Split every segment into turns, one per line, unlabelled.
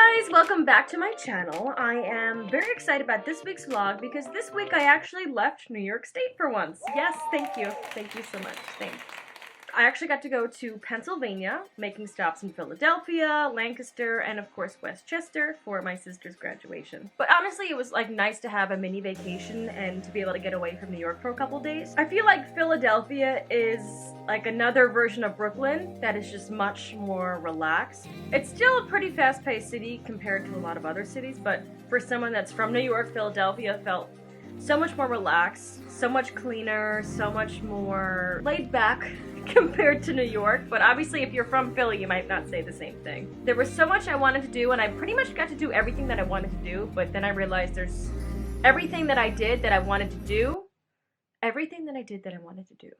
guys, welcome back to my channel. I am very excited about this week's vlog because this week I actually left New York State for once. Yes, thank you. Thank you so much. Thanks. I actually got to go to Pennsylvania, making stops in Philadelphia, Lancaster, and of course Westchester for my sister's graduation. But honestly, it was like nice to have a mini vacation and to be able to get away from New York for a couple days. I feel like Philadelphia is like another version of Brooklyn that is just much more relaxed. It's still a pretty fast-paced city compared to a lot of other cities, but for someone that's from New York, Philadelphia felt so much more relaxed, so much cleaner, so much more laid back compared to New York. But obviously if you're from Philly, you might not say the same thing. There was so much I wanted to do, and I pretty much got to do everything that I wanted to do, but then I realized there's everything that I did that I wanted to do. Everything that I did that I wanted to do.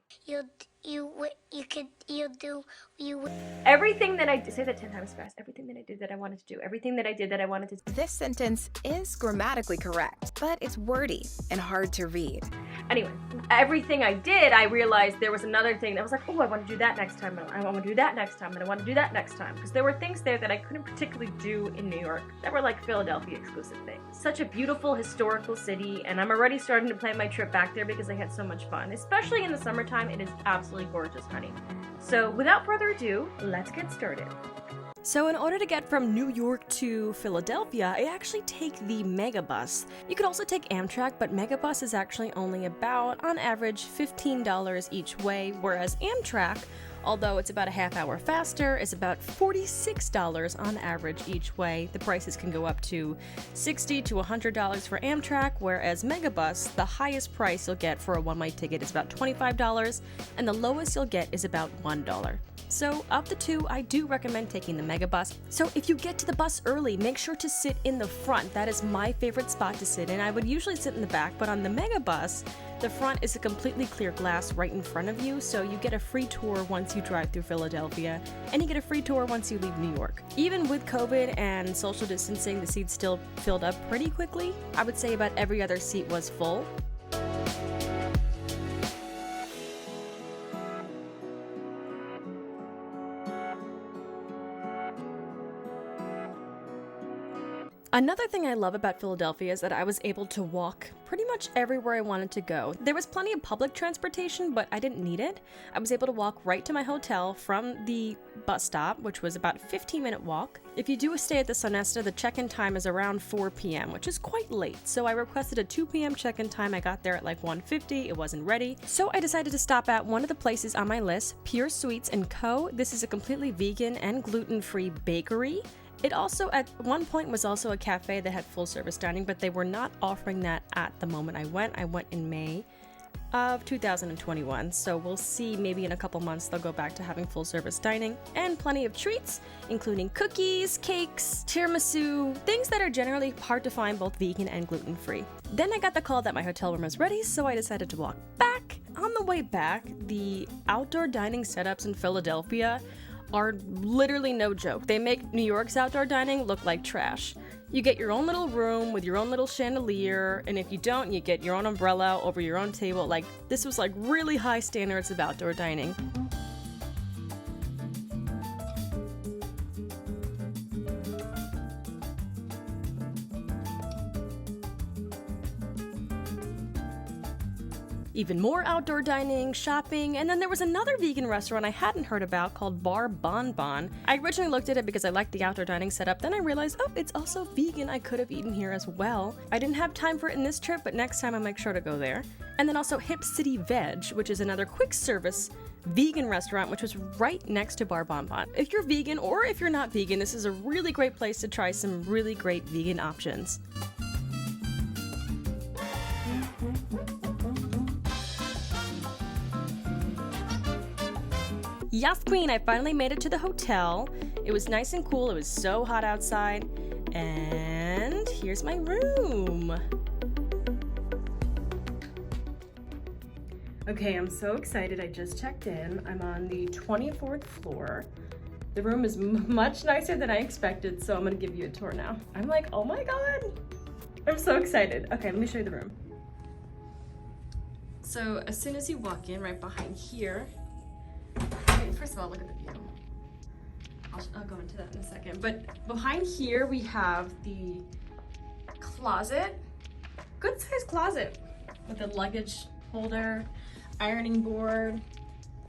Everything that I did, say that 10 times fast. Everything that I did that I wanted to do. Everything that I did that I wanted to do.
This sentence is grammatically correct, but it's wordy and hard to read.
Anyway, everything I did, I realized there was another thing that was like, oh, I want to do that next time, and I want to do that next time, and I want to do that next time. Because there were things there that I couldn't particularly do in New York that were like Philadelphia exclusive things. Such a beautiful historical city, and I'm already starting to plan my trip back there because I had so much fun. Especially in the summertime, it is absolutely gorgeous, honey. So without further ado, let's get started.
So in order to get from New York to Philadelphia, I actually take the Megabus. You could also take Amtrak, but Megabus is actually only about, on average, $15 each way, whereas Amtrak, although it's about a half hour faster, is about $46 on average each way. The prices can go up to $60 to $100 for Amtrak, whereas Megabus, the highest price you'll get for a one-way ticket is about $25, and the lowest you'll get is about $1. So of the two, I do recommend taking the Megabus. So if you get to the bus early, make sure to sit in the front. That is my favorite spot to sit in. I would usually sit in the back, but on the Megabus, the front is a completely clear glass right in front of you, so you get a free tour once you drive through Philadelphia, and you get a free tour once you leave New York. Even with COVID and social distancing, the seats still filled up pretty quickly. I would say about every other seat was full. Another thing I love about Philadelphia is that I was able to walk pretty much everywhere I wanted to go. There was plenty of public transportation, but I didn't need it. I was able to walk right to my hotel from the bus stop, which was about a 15-minute walk. If you do a stay at the Sonesta, the check-in time is around 4 p.m., which is quite late. So I requested a 2 p.m. check-in time. I got there at like 1:50. It wasn't ready. So I decided to stop at one of the places on my list, Pure Sweets & Co. This is a completely vegan and gluten-free bakery. It also, at one point, was also a cafe that had full-service dining, but they were not offering that at the moment I went. I went in May of 2021, so we'll see, maybe in a couple months they'll go back to having full-service dining, and plenty of treats, including cookies, cakes, tiramisu, things that are generally hard to find both vegan and gluten-free. Then I got the call that my hotel room was ready, so I decided to walk back. On the way back, the outdoor dining setups in Philadelphia are literally no joke. They make New York's outdoor dining look like trash. You get your own little room with your own little chandelier, and if you don't, you get your own umbrella over your own table. Like, this was like really high standards of outdoor dining. Even more outdoor dining, shopping, and then there was another vegan restaurant I hadn't heard about called Bar Bon Bon. I originally looked at it because I liked the outdoor dining setup, then I realized, oh, it's also vegan. I could have eaten here as well. I didn't have time for it in this trip, but next time I'll make sure to go there. And then also Hip City Veg, which is another quick service vegan restaurant, which was right next to Bar Bon Bon. If you're vegan or if you're not vegan, this is a really great place to try some really great vegan options. Yes, queen, I finally made it to the hotel. It was nice and cool. It was so hot outside. And here's my room. Okay, I'm so excited. I just checked in. I'm on the 24th floor. The room is much nicer than I expected, so I'm gonna give you a tour now. I'm like, oh my God. I'm so excited. Okay, let me show you the room. So as soon as you walk in, right behind here, first of all, look at the view. I'll go into that in a second. But behind here we have the closet. Good sized closet with a luggage holder, ironing board,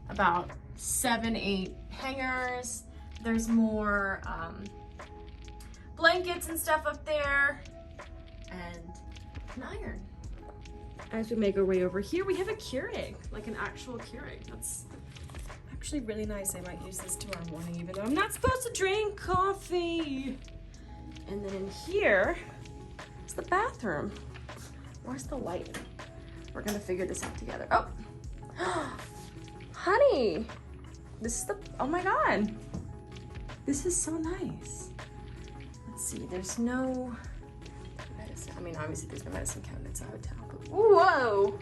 about 7-8 hangers. There's more blankets and stuff up there, and an iron. As we make our way over here, we have a Keurig, like an actual Keurig. That's actually really nice. I might use this tomorrow morning, even though I'm not supposed to drink coffee. And then in here is the bathroom. Where's the light? We're gonna figure this out together. Oh, honey, this is the, oh my God. This is so nice. Let's see, there's no medicine. I mean, obviously there's no medicine cabinet, it's a hotel, but whoa.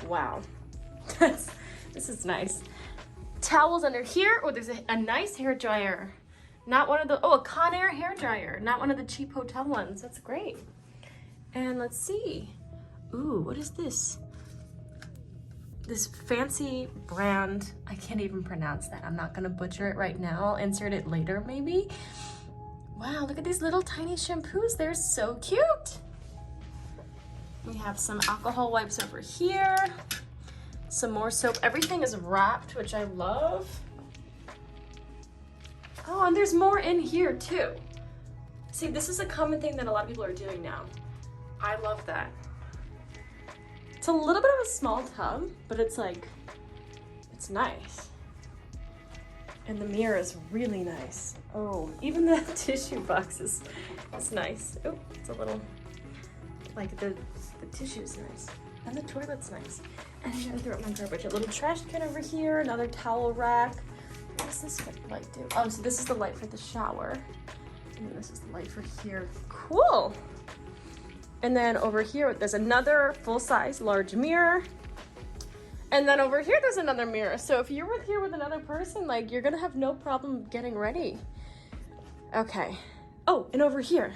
Wow, this is nice. Towels under here. Oh, there's a nice hair dryer. Not one of the, oh, a Conair hair dryer. Not one of the cheap hotel ones. That's great. And let's see. Ooh, what is this? This fancy brand. I can't even pronounce that. I'm not gonna butcher it right now. I'll insert it later maybe. Wow, look at these little tiny shampoos. They're so cute. We have some alcohol wipes over here. Some more soap. Everything is wrapped, which I love. Oh, and there's more in here too. See, this is a common thing that a lot of people are doing now. I love that. It's a little bit of a small tub, but it's like, it's nice. And the mirror is really nice. Oh, even the tissue box is nice. Oh, it's a little, like the tissue is nice. And the toilet's nice. And I gotta throw out my garbage. A little trash can over here, another towel rack. What does this light do? Oh, so this is the light for the shower. And then this is the light for here. Cool. And then over here, there's another full-size large mirror. And then over here, there's another mirror. So if you're here with another person, like, you're gonna have no problem getting ready. Okay. Oh, and over here,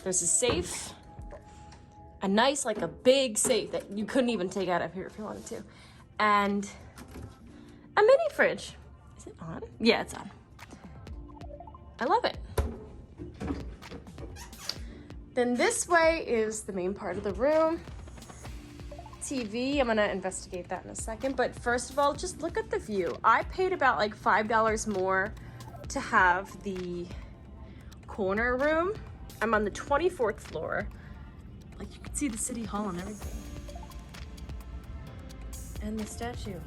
there's a safe. A nice, like a big safe that you couldn't even take out of here if you wanted to. And a mini fridge. Is it on? Yeah, it's on. I love it. Then this way is the main part of the room. TV, I'm gonna investigate that in a second. But first of all, just look at the view. I paid about like $5 more to have the corner room. I'm on the 24th floor. Like, you can see the city hall and everything. And the statue.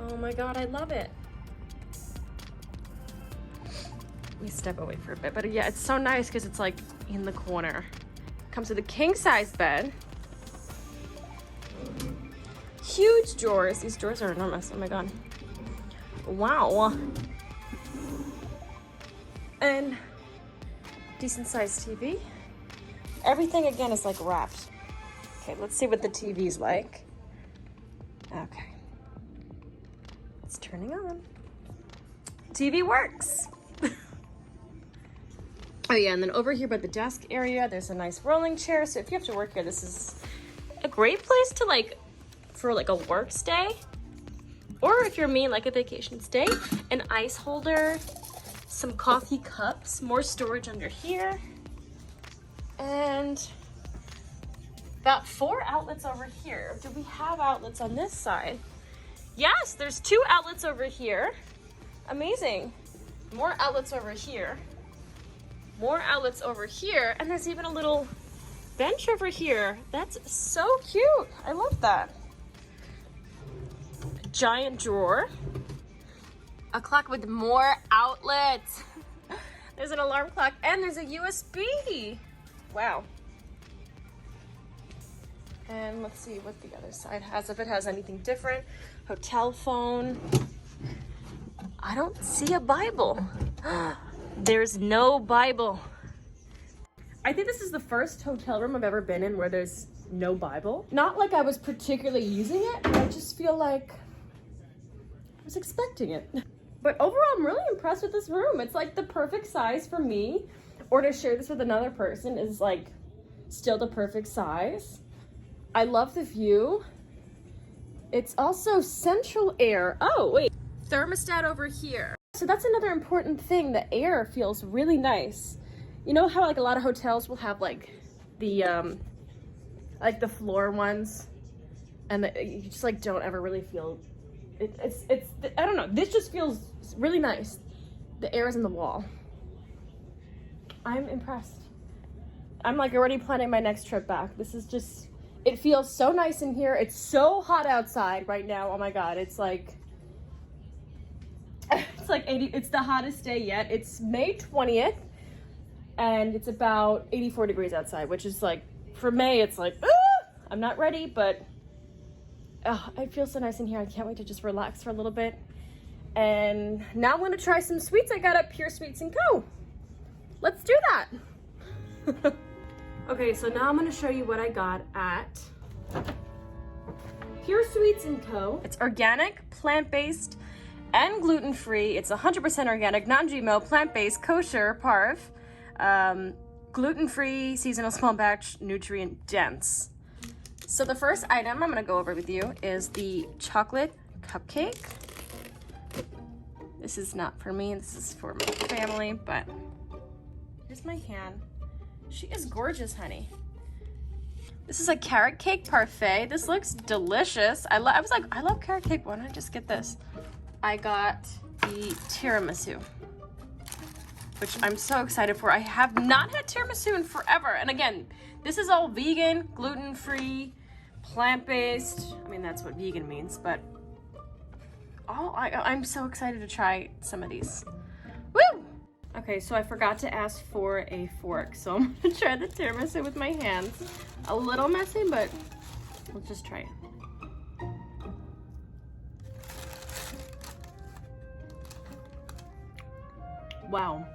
Oh my God, I love it. Let me step away for a bit. But yeah, it's so nice because it's like in the corner. Comes with a king size bed. Huge drawers. These drawers are enormous. Oh my God. Wow. And decent sized TV. Everything again is like wrapped. Okay, let's see what the TV's like. Okay. It's turning on. TV works. Oh yeah, and then over here by the desk area, there's a nice rolling chair. So if you have to work here, this is a great place to like, for like a work stay. Or if you're me, like a vacation stay. An ice holder, some coffee cups, more storage under here. And about 4 outlets over here. Do we have outlets on this side? Yes, there's 2 outlets over here. Amazing. More outlets over here. More outlets over here. And there's even a little bench over here. That's so cute. I love that. A giant drawer. A clock with more outlets. There's an alarm clock and there's a USB. Wow. And let's see what the other side has, if it has anything different. Hotel phone. I don't see a Bible. There's no Bible. I think this is the first hotel room I've ever been in where there's no Bible. Not like I was particularly using it, but I just feel like I was expecting it. But overall, I'm really impressed with this room. It's like the perfect size for me. Or to share this with another person is like still the perfect size. I love the view. It's also central air. Oh, wait. Thermostat over here. So that's another important thing. The air feels really nice. You know how like a lot of hotels will have like the floor ones, and you just like don't ever really feel it's I don't know. This just feels really nice. The air is in the wall. I'm impressed. I'm like already planning my next trip back. This is just, it feels so nice in here. It's so hot outside right now. Oh my God. It's like 80, it's the hottest day yet. It's May 20th and it's about 84 degrees outside, which is like, for May, it's like, I'm not ready, but it feels so nice in here. I can't wait to just relax for a little bit. And now I'm gonna try some sweets I got at Pure Sweets & Co. Let's do that. Okay, so now I'm gonna show you what I got at Pure Sweets & Co. It's organic, plant-based, and gluten-free. It's 100% organic, non-GMO, plant-based, kosher, parv, gluten-free, seasonal small batch, nutrient dense. So the first item I'm gonna go over with you is the chocolate cupcake. This is not for me, this is for my family, but here's my hand. She is gorgeous, honey. This is a carrot cake parfait. This looks delicious. I was like, I love carrot cake. Why don't I just get this? I got the tiramisu, which I'm so excited for. I have not had tiramisu in forever. And again, this is all vegan, gluten-free, plant-based. I mean, that's what vegan means, but I'm so excited to try some of these. Woo! Okay, so I forgot to ask for a fork, so I'm gonna try the tiramisu with my hands. A little messy, but let's just try it. Wow.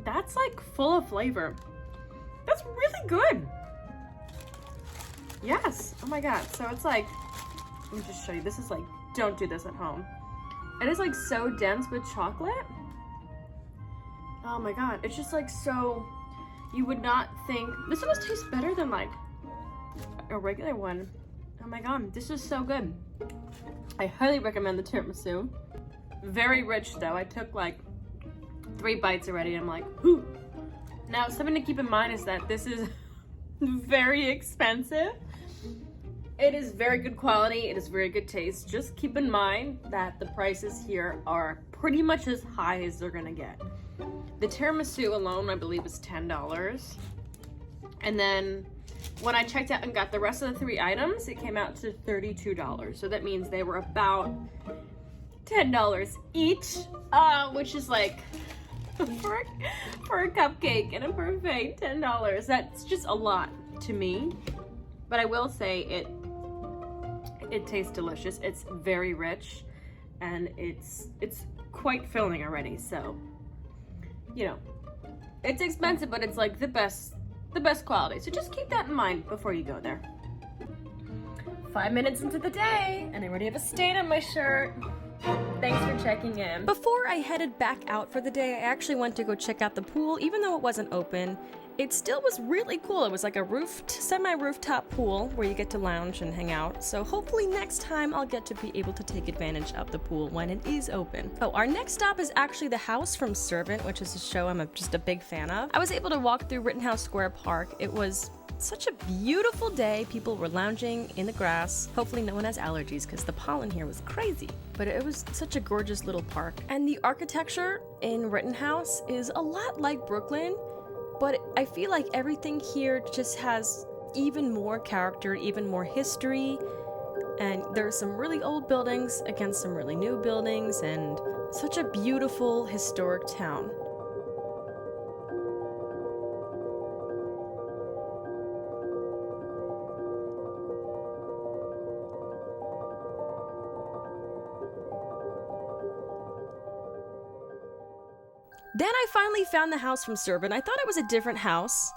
That's like full of flavor. That's really good. Yes, oh my God. So it's like, let me just show you. This is like, don't do this at home. It is like so dense with chocolate. Oh my God, it's just like so, you would not think, this almost tastes better than like a regular one. Oh my God, this is so good. I highly recommend the tiramisu. Very rich though. I took like 3 bites already and I'm like, whew. Now something to keep in mind is that this is very expensive. It is very good quality, it is very good taste. Just keep in mind that the prices here are pretty much as high as they're gonna get. The tiramisu alone, I believe, is $10. And then when I checked out and got the rest of the 3 items, it came out to $32. So that means they were about $10 each, which is like, for a cupcake and a parfait, $10. That's just a lot to me. But I will say it tastes delicious. It's very rich and it's quite filling already. So, you know, it's expensive, but it's like the best quality. So just keep that in mind before you go there. 5 minutes into the day and I already have a stain on my shirt. Thanks for checking in. Before I headed back out for the day, I actually went to go check out the pool, even though it wasn't open. It still was really cool. It was like a semi-rooftop pool where you get to lounge and hang out. So hopefully next time I'll get to be able to take advantage of the pool when it is open. Oh, our next stop is actually The House from Servant, which is a show I'm just a big fan of. I was able to walk through Rittenhouse Square Park. It was such a beautiful day. People were lounging in the grass. Hopefully no one has allergies because the pollen here was crazy. But it was such a gorgeous little park. And the architecture in Rittenhouse is a lot like Brooklyn, but I feel like everything here just has even more character, even more history. And there are some really old buildings against some really new buildings and such a beautiful historic town. Then I finally found the house from Servant. I thought it was a different house,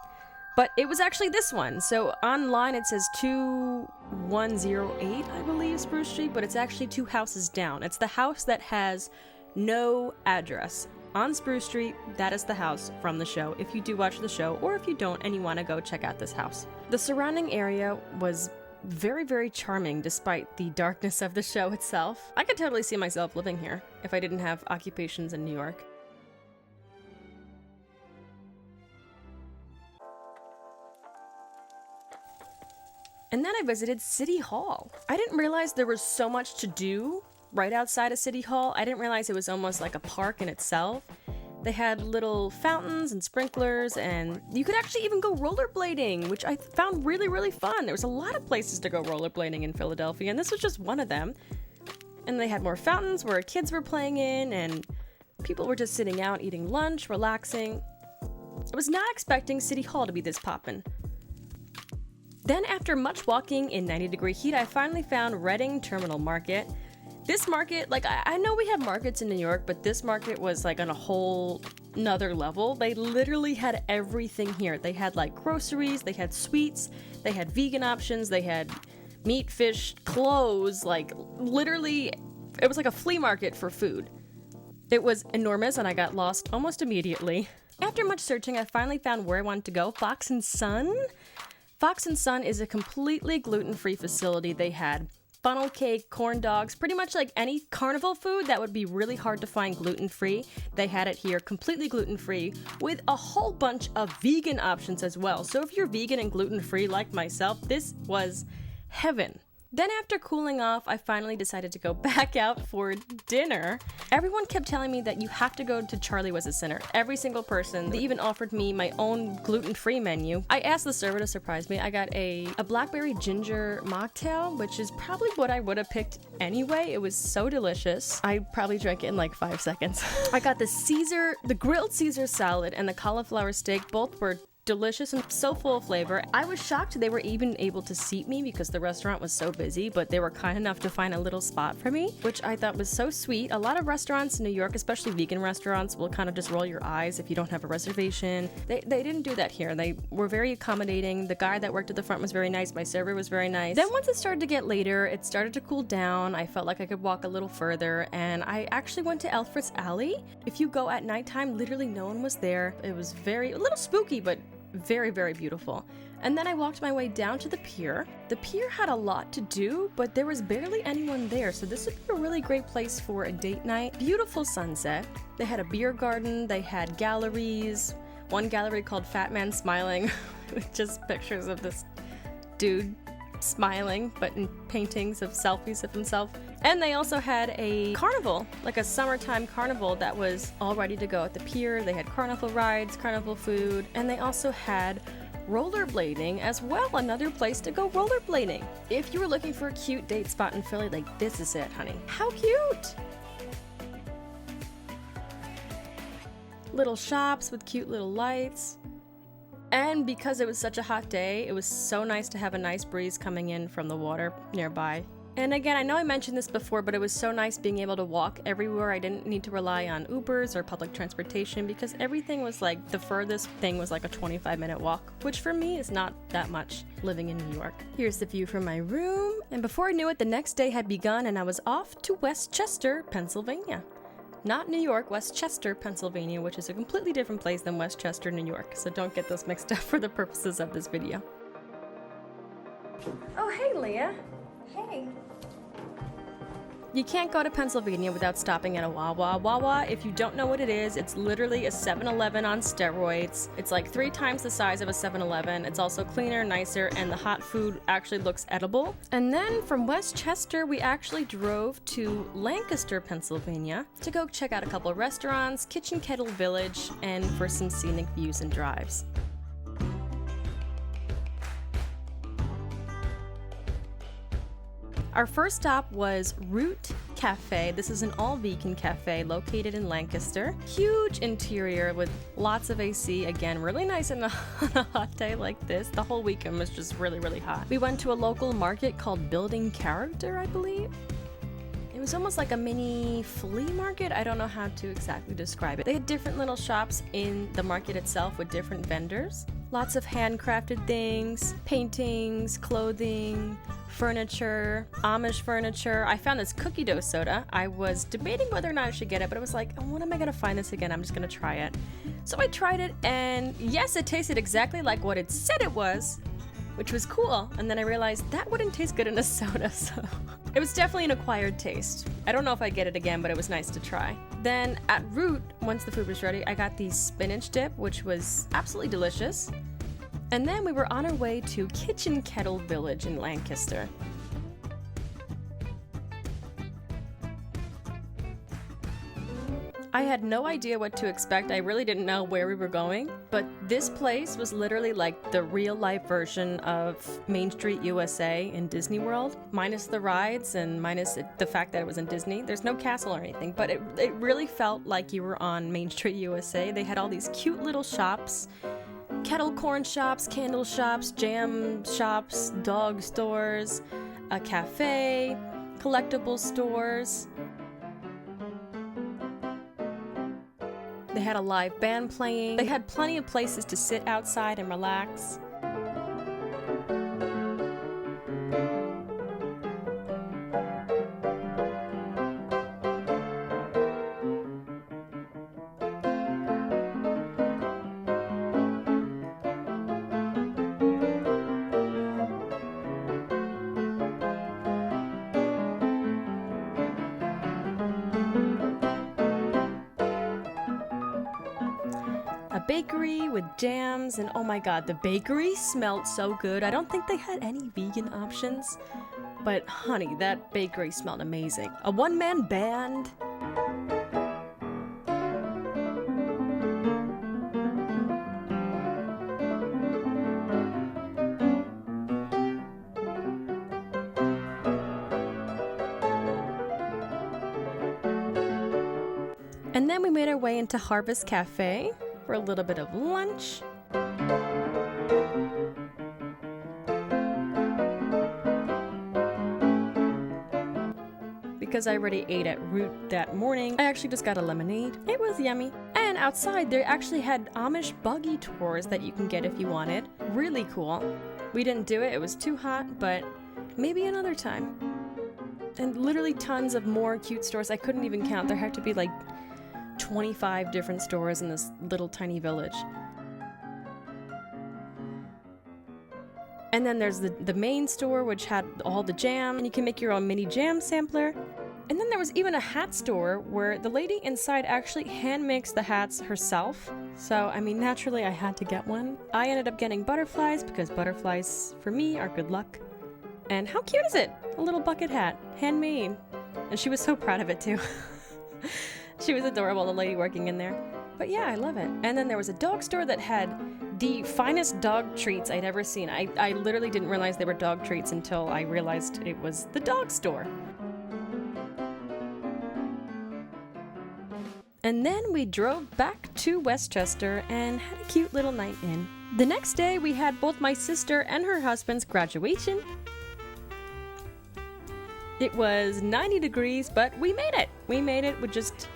but it was actually this one. So online it says 2108, I believe, Spruce Street, but it's actually 2 houses down. It's the house that has no address. On Spruce Street, that is the house from the show, if you do watch the show, or if you don't and you want to go check out this house. The surrounding area was very, very charming despite the darkness of the show itself. I could totally see myself living here if I didn't have occupations in New York. And then I visited City Hall. I didn't realize there was so much to do right outside of City Hall. I didn't realize it was almost like a park in itself. They had little fountains and sprinklers, and you could actually even go rollerblading, which I found really, really fun. There was a lot of places to go rollerblading in Philadelphia, and this was just one of them. And they had more fountains where kids were playing in, and people were just sitting out eating lunch, relaxing. I was not expecting City Hall to be this poppin'. Then after much walking in 90-degree heat, I finally found Reading Terminal Market. This market, like, I know we have markets in New York, but this market was like on a whole nother level. They literally had everything here. They had like groceries, they had sweets, they had vegan options, they had meat, fish, clothes, like literally, it was like a flea market for food. It was enormous and I got lost almost immediately. After much searching, I finally found where I wanted to go, Fox and Son. Fox and Son is a completely gluten-free facility. They had funnel cake, corn dogs, pretty much like any carnival food that would be really hard to find gluten-free. They had it here completely gluten-free with a whole bunch of vegan options as well. So if you're vegan and gluten-free like myself, this was heaven. Then after cooling off, I finally decided to go back out for dinner. Everyone kept telling me that you have to go to Charlie Was a Sinner. Every single person. They even offered me my own gluten-free menu. I asked the server to surprise me. I got a blackberry ginger mocktail, which is probably what I would have picked anyway. It was so delicious. I probably drank it in like 5 seconds. I got the grilled Caesar salad and the cauliflower steak. Both were delicious and so full of flavor. I was shocked they were even able to seat me because the restaurant was so busy, but they were kind enough to find a little spot for me, which I thought was so sweet. A lot of restaurants in New York, especially vegan restaurants, will kind of just roll your eyes if you don't have a reservation. They didn't do that here. They were very accommodating. The guy that worked at the front was very nice. My server was very nice. Then once it started to get later, it started to cool down. I felt like I could walk a little further, and I actually went to Alfred's Alley. If you go at nighttime, literally no one was there. It was a little spooky, but very, very beautiful. And then I walked my way down to the pier. The pier had a lot to do, but there was barely anyone there, so this would be a really great place for a date night. Beautiful sunset. They had a beer garden, they had galleries. One gallery called Fat Man Smiling, with just pictures of this dude smiling, but in paintings of selfies of himself. And they also had a carnival, like a summertime carnival that was all ready to go at the pier. They had carnival rides, carnival food, and they also had rollerblading as well, another place to go rollerblading. If you were looking for a cute date spot in Philly, like, this is it, honey. How cute! Little shops with cute little lights. And because it was such a hot day, it was so nice to have a nice breeze coming in from the water nearby. And again, I know I mentioned this before, but it was so nice being able to walk everywhere. I didn't need to rely on Ubers or public transportation because everything was like, the furthest thing was like a 25-minute walk, which for me is not that much living in New York. Here's the view from my room. And before I knew it, the next day had begun and I was off to Westchester, Pennsylvania. Not New York, Westchester, Pennsylvania, which is a completely different place than Westchester, New York. So don't get those mixed up for the purposes of this video. Oh, hey, Leah. Hey. You can't go to Pennsylvania without stopping at a Wawa. Wawa, if you don't know what it is, it's literally a 7-Eleven on steroids. It's like 3 times the size of a 7-Eleven. It's also cleaner, nicer, and the hot food actually looks edible. And then from Westchester, we actually drove to Lancaster, Pennsylvania to go check out a couple of restaurants, Kitchen Kettle Village, and for some scenic views and drives. Our first stop was Root Cafe. This is an all-vegan cafe located in Lancaster. Huge interior with lots of AC. Again, really nice on a hot day like this. The whole weekend was just really, really hot. We went to a local market called Building Character, I believe. It was almost like a mini flea market. I don't know how to exactly describe it. They had different little shops in the market itself with different vendors. Lots of handcrafted things, paintings, clothing, furniture, Amish furniture. I found this cookie dough soda. I was debating whether or not I should get it, but I was like, oh, when am I gonna find this again? I'm just gonna try it. So I tried it, and yes, it tasted exactly like what it said it was, which was cool. And then I realized that wouldn't taste good in a soda, so it was definitely an acquired taste. I don't know if I'd get it again, but it was nice to try. Then at Root, once the food was ready, I got the spinach dip, which was absolutely delicious. And then we were on our way to Kitchen Kettle Village in Lancaster. I had no idea what to expect. I really didn't know where we were going, but this place was literally like the real-life version of Main Street USA in Disney World, minus the rides and minus the fact that it was in Disney. There's no castle or anything, but it really felt like you were on Main Street USA. They had all these cute little shops, kettle corn shops, candle shops, jam shops, dog stores, a cafe, collectible stores. They had a live band playing. They had plenty of places to sit outside and relax. A bakery with jams, and oh my god, the bakery smelled so good. I don't think they had any vegan options, but honey, that bakery smelled amazing. A one-man band. And then we made our way into Harvest Cafe for a little bit of lunch. Because I already ate at Root that morning, I actually just got a lemonade. It was yummy. And outside, they actually had Amish buggy tours that you can get if you wanted. Really cool. We didn't do it, it was too hot, but maybe another time. And literally tons of more cute stores. I couldn't even count. There had to be like 25 different stores in this little tiny village. And then there's the main store, which had all the jam, and you can make your own mini jam sampler. And then there was even a hat store where the lady inside actually hand makes the hats herself. So, I mean, naturally I had to get one. I ended up getting butterflies because butterflies, for me, are good luck. And how cute is it? A little bucket hat, handmade. And she was so proud of it too. She was adorable, the lady working in there. But yeah, I love it. And then there was a dog store that had the finest dog treats I'd ever seen. I literally didn't realize they were dog treats until I realized it was the dog store. And then we drove back to Westchester and had a cute little night in. The next day we had both my sister and her husband's graduation. It was 90 degrees, but we made it. We made it with just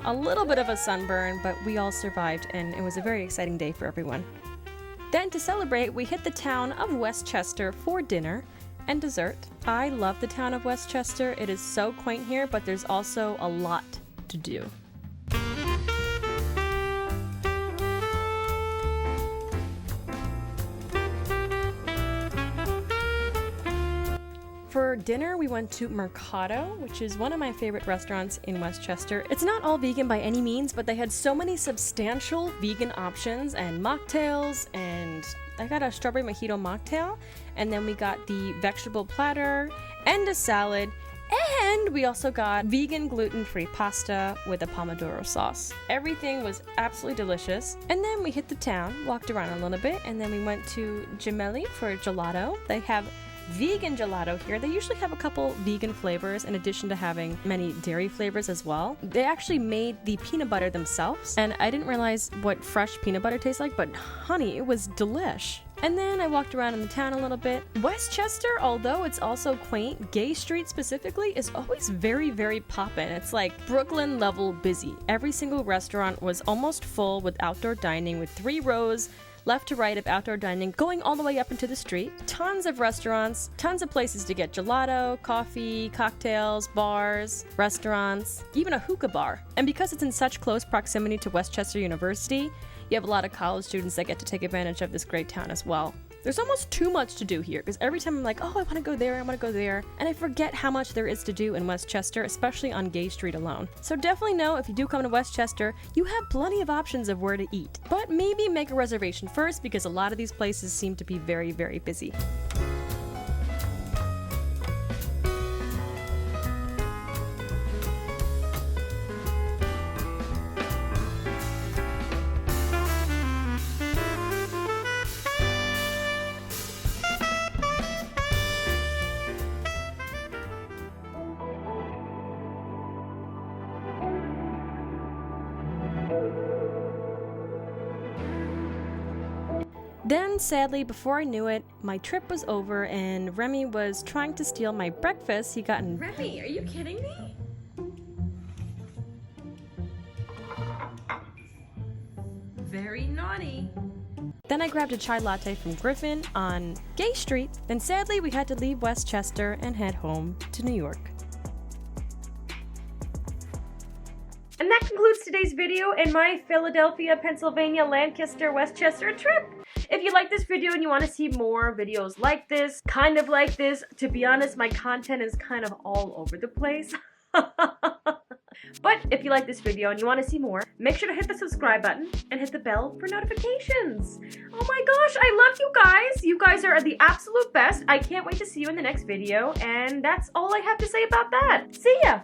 a little bit of a sunburn, but we all survived, and it was a very exciting day for everyone. Then to celebrate, we hit the town of Westchester for dinner and dessert. I love the town of Westchester. It is so quaint here, but there's also a lot to do. For dinner, we went to Mercado, which is one of my favorite restaurants in Westchester. It's not all vegan by any means, but they had so many substantial vegan options and mocktails, and I got a strawberry mojito mocktail, and then we got the vegetable platter and a salad, and we also got vegan gluten-free pasta with a pomodoro sauce. Everything was absolutely delicious. And then we hit the town, walked around a little bit, and then we went to Gemelli for gelato. They have vegan gelato here. They usually have a couple vegan flavors in addition to having many dairy flavors as well. They actually made the peanut butter themselves, and I didn't realize what fresh peanut butter tastes like, but honey, it was delish. And then I walked around in the town a little bit. Westchester, although it's also quaint, Gay Street specifically is always very, very poppin'. It's like Brooklyn level busy. Every single restaurant was almost full with outdoor dining, with 3 rows left to right of outdoor dining, going all the way up into the street. Tons of restaurants, tons of places to get gelato, coffee, cocktails, bars, restaurants, even a hookah bar. And because it's in such close proximity to Westchester University, you have a lot of college students that get to take advantage of this great town as well. There's almost too much to do here, because every time I'm like, oh, I want to go there, and I forget how much there is to do in Westchester, especially on Gay Street alone. So definitely know if you do come to Westchester, you have plenty of options of where to eat. But maybe make a reservation first, because a lot of these places seem to be very, very busy. Then, sadly, before I knew it, my trip was over and Remy was trying to steal my breakfast he got in—
Remy, are you kidding me? Very naughty.
Then I grabbed a chai latte from Griffin on Gay Street. Then sadly, we had to leave Westchester and head home to New York.
And that concludes today's video and my Philadelphia, Pennsylvania, Lancaster, Westchester trip. If you like this video and you want to see more videos like this, kind of like this, to be honest, my content is kind of all over the place. But if you like this video and you want to see more, make sure to hit the subscribe button and hit the bell for notifications. Oh my gosh, I love you guys. You guys are the absolute best. I can't wait to see you in the next video. And that's all I have to say about that. See ya!